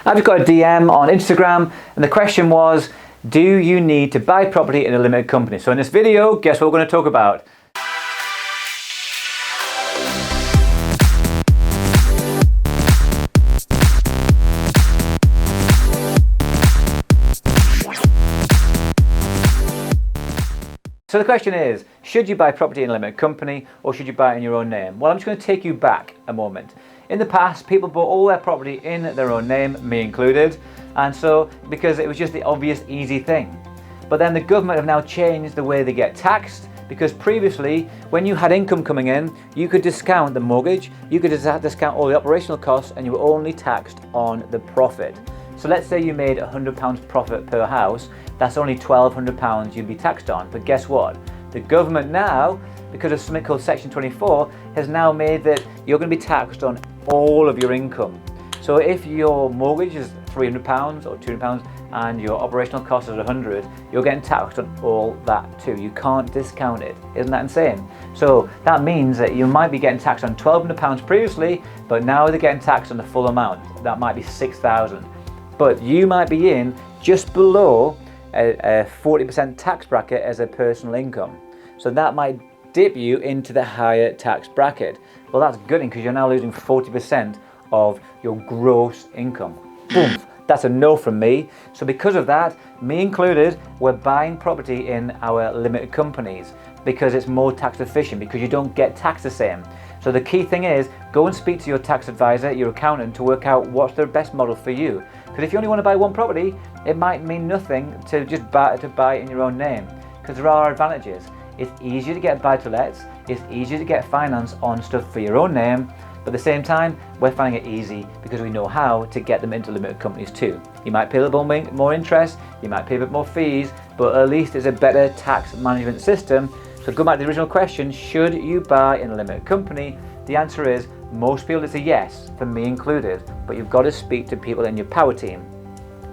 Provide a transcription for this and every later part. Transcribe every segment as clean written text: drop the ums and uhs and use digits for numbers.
I've just got a DM on Instagram, and the question was, do you need to buy property in a limited company? So in this video, guess what we're going to talk about? So the question is, should you buy property in a limited company or should you buy it in your own name? Well, I'm just going to take you back a moment. In the past, people bought all their property in their own name, me included, and so because it was just the obvious easy thing. But then the government have now changed the way they get taxed, because previously when you had income coming in, you could discount the mortgage, you could discount all the operational costs, and you were only taxed on the profit. So let's say you made £100 profit per house, that's only £1,200 you'd be taxed on. But guess what? The government now, because of something called Section 24, has now made that you're going to be taxed on all of your income. So if your mortgage is £300 or £200 and your operational cost is £100, you're getting taxed on all that too. You can't discount it. Isn't that insane? So that means that you might be getting taxed on £1,200 previously, but now they're getting taxed on the full amount. That might be £6,000. But you might be in just below a 40% tax bracket as a personal income. So that might dip you into the higher tax bracket. Well, that's good because you're now losing 40% of your gross income. Boom. That's a no from me. So because of that, me included, we're buying property in our limited companies because it's more tax efficient, because you don't get taxed the same. So the key thing is, go and speak to your tax advisor, your accountant, to work out what's the best model for you. Because if you only want to buy one property, it might mean nothing to just buy it in your own name, because there are advantages. It's easier to get buy-to-lets, it's easier to get finance on stuff for your own name, but at the same time, we're finding it easy because we know how to get them into limited companies too. You might pay a little more interest, you might pay a bit more fees, but at least it's a better tax management system. So go back to the original question, should you buy in a limited company? The answer is, most people it's a yes, for me included, but you've got to speak to people in your power team.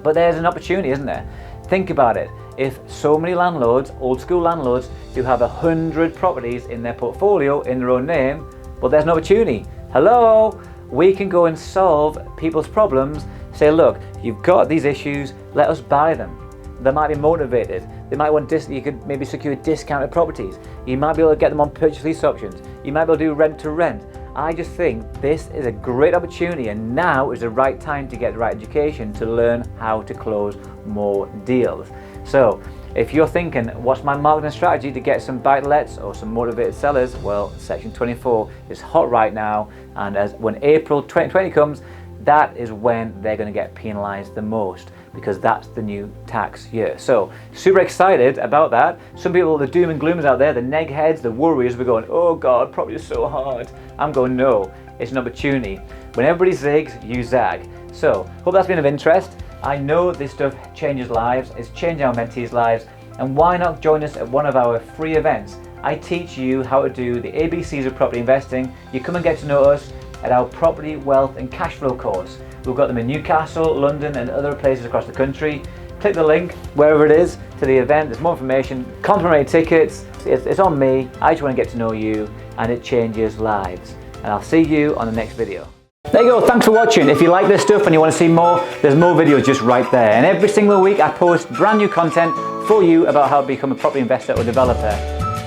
But there's an opportunity, isn't there? Think about it. If so many landlords, old school landlords, who have 100 properties in their portfolio in their own name, well, there's an opportunity. Hello, we can go and solve people's problems. Say, look, you've got these issues, let us buy them. They might be motivated. They might want you could maybe secure discounted properties. You might be able to get them on purchase lease options. You might be able to do rent to rent. I just think this is a great opportunity, and now is the right time to get the right education to learn how to close more deals. So if you're thinking, what's my marketing strategy to get some buy-to-lets or some motivated sellers? Well, Section 24 is hot right now, and when April 2020 comes, that is when they're going to get penalized the most, because that's the new tax year. So super excited about that. Some people, the doom and gloomers out there, the neg heads, the worriers, we're going, oh God, property is so hard. I'm going, no, it's an opportunity. When everybody zigs, you zag. So hope that's been of interest. I know this stuff changes lives, it's changing our mentees' lives, and why not join us at one of our free events? I teach you how to do the ABCs of property investing. You come and get to know us at our property, wealth and cash flow course. We've got them in Newcastle, London and other places across the country. Click the link wherever it is to the event. There's more information, complimentary tickets. It's on me. I just want to get to know you, and it changes lives. And I'll see you on the next video. There you go, thanks for watching. If you like this stuff and you want to see more, there's more videos just right there. And every single week I post brand new content for you about how to become a property investor or developer.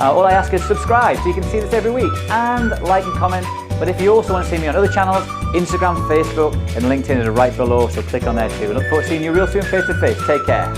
All I ask is subscribe so you can see this every week, and like and comment. But if you also want to see me on other channels, Instagram, Facebook and LinkedIn are right below, so click on there too. I look forward to seeing you real soon face to face. Take care.